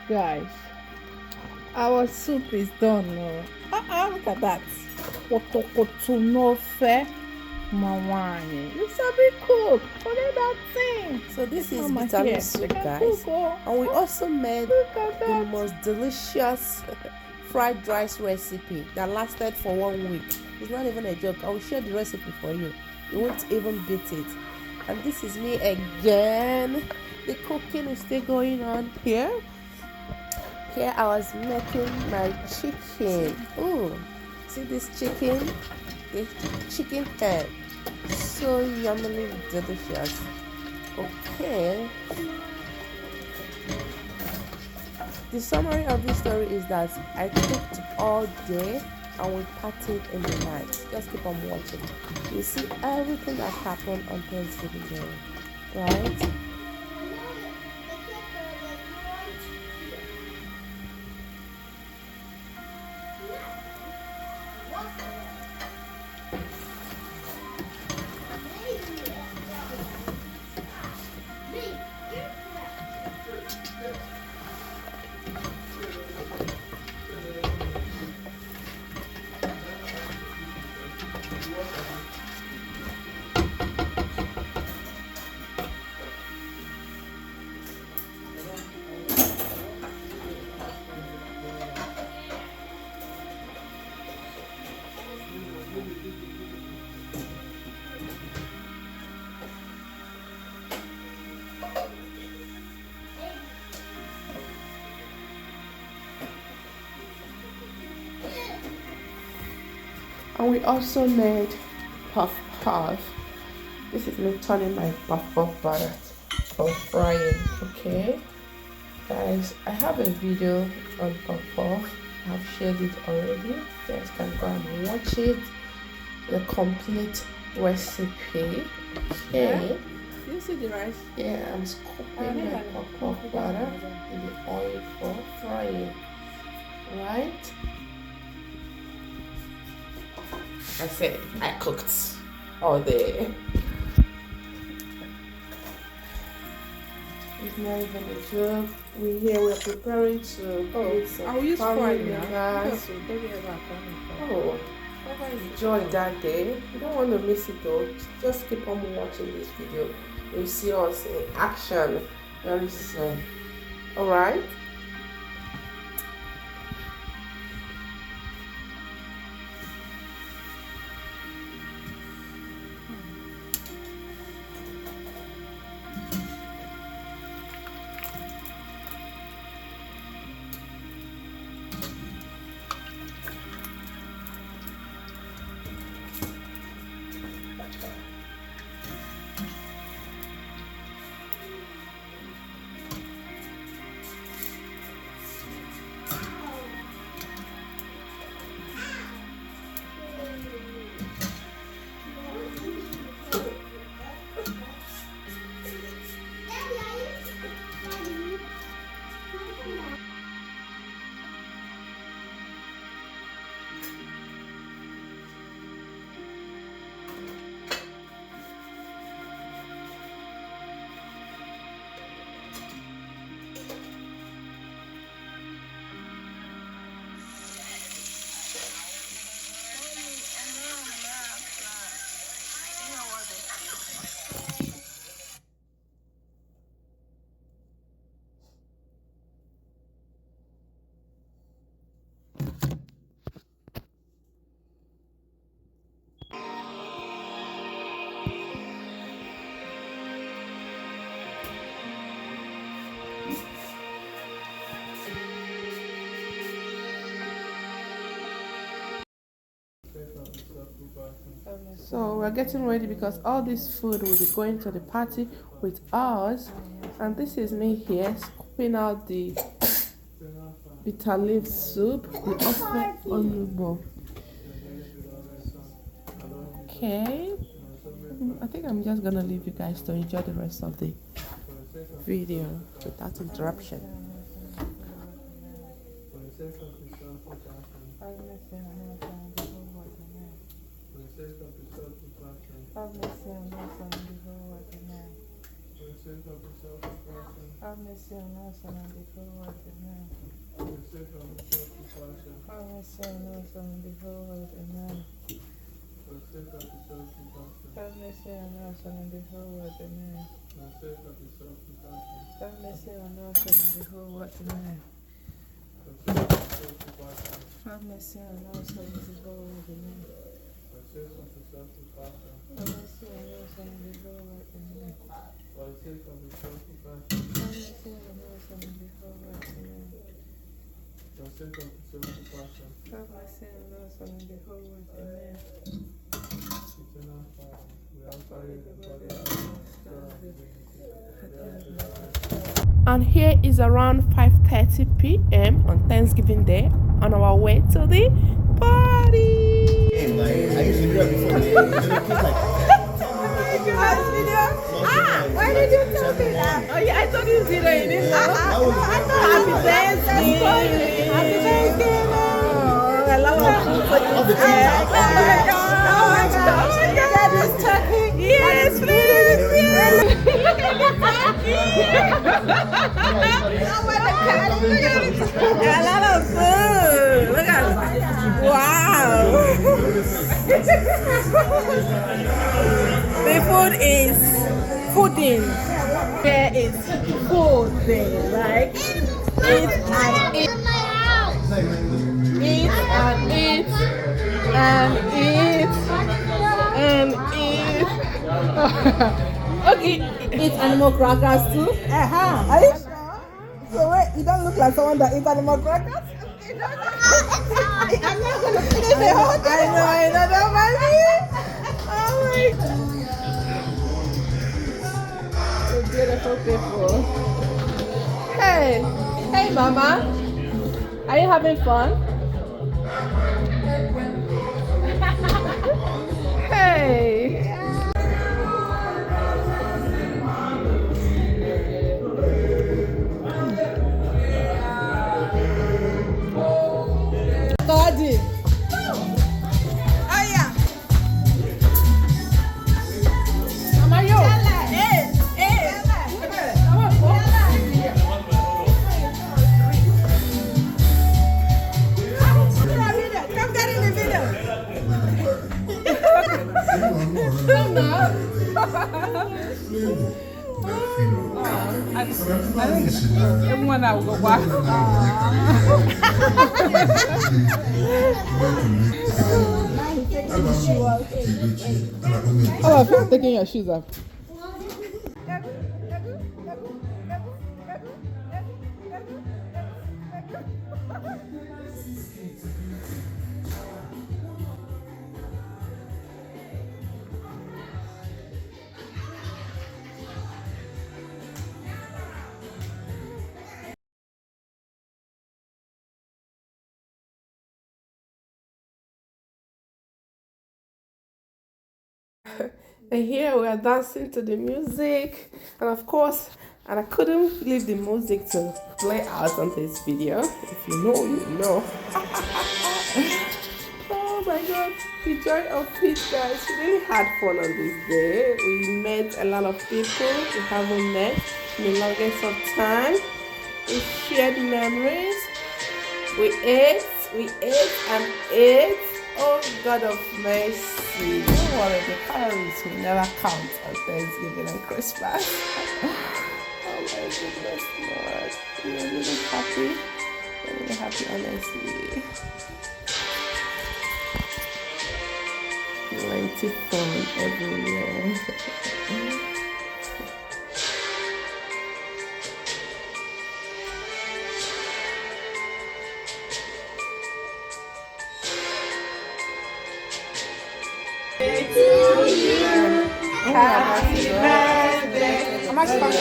Guys, our soup is done. Look at that. Kotokoto no fe. Mawani. You sabi cook. Forget that thing. So this is Mama bitter here. leaf soup, They can guys. cook, oh. And we also made Look at the that. most delicious fried rice recipe that lasted for 1 week. It's not even a joke. I will share the recipe for you. You won't even beat it. And this is me again. The cooking is still going on here. Here I was making my chicken. Ooh, see this chicken? The chicken head. So yummily delicious. Okay. The summary of this story is that I cooked all day and we partied in the night. Just keep on watching. You see everything that happened on Thanksgiving, right? And we also made puff puff. This is me turning my puff puff butter for frying. Okay, guys, I have a video on puff puff. I've shared it already. You guys can go and watch it. The complete recipe. Okay. Do you see the rice? Yeah, I'm scooping my puff puff butter in the oil for frying. Right? I said I cooked all day. It's not even a joke. We're preparing to put some I'll use family foil now. members. Oh, enjoy that day. You don't want to miss it though. Just keep on watching this video. You'll see us in action very soon. Alright? So we're getting ready because all this food will be going to the party with us. And this is me here scooping out the bitter leaf soup, the ofe onugbo. Okay, I think I'm just gonna leave you guys to enjoy the rest of the video without interruption. Have mercy on us and the whole world. Amen. sake of the self-compassion. Have mercy on us and on the whole world. Amen. For the sake of the self-compassion. Have mercy on us and on the whole world. Amen. For the sake of the self-compassion. Have mercy on us and on the whole world. Amen. For the sake of the self-compassion. Have mercy on us and on the whole world. Amen. For the sake of the self-compassion. Have mercy on us and on the whole world. Amen. For the sake of the self-compassion. Have mercy on us and on the whole world. Amen. For the sake of the self-compassion. Have mercy on us and on the whole world. Amen. For the sake of the self-compassion. Have mercy on us and on the whole world. Amen. Eternal Father, we offer you the body of And here is around 5:30 p.m. on Thanksgiving Day on our way to the party. I used to do that before. Why did you tell me that? Oh yeah, I thought you did it. You didn't know. Happy Thanksgiving. Happy Thanksgiving. Oh, I love it. Oh my God. Oh my God. This turkey. Yes, please. A lot of food. Look at it. Wow. The food is pudding. There is pudding, like eat and eat. Eat and eat and eat and eat. Okay, eat animal crackers too. Are you sure? So wait, you don't look like someone that eats animal crackers. I'm not gonna finish the whole thing. I know, don't mind me. Oh my God. So beautiful people. Hey, hey, Mama. Are you having fun? Hey. Garden. Oh yeah. Amayo. Come get in the video. Come now. Everyone I will go back. Oh, I'm taking your shoes off. And here we are dancing to the music, and of course, and I couldn't leave the music to play out on this video. If you know, you know. Oh my God, the joy of it, guys. We really had fun on this day. We met a lot of people we haven't met in the longest of time. We shared memories. We ate and ate. Oh God of mercy. Don't worry, the calories will never count on Thanksgiving and Christmas. Oh my goodness, Lord. We're really happy. We're really happy, honestly. Plenty fun everywhere. Happy birthday. How much fun?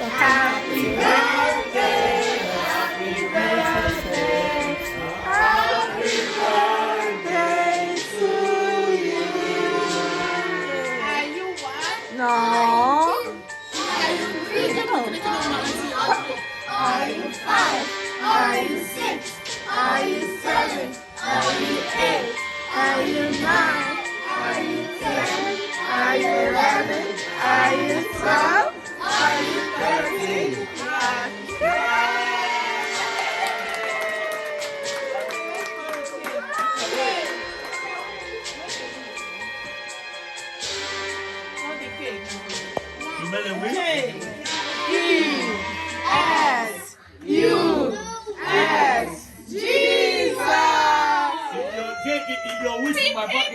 Happy birthday. Happy birthday. Happy birthday to you. Are you what? No. Are you 3? Are you 5? Are you 6? Are you 7? Are you 8? Are you 9? Are you 10? Are you 11? Are you 12? J-E-S-U-S. Jesus! If you're wish in my pocket.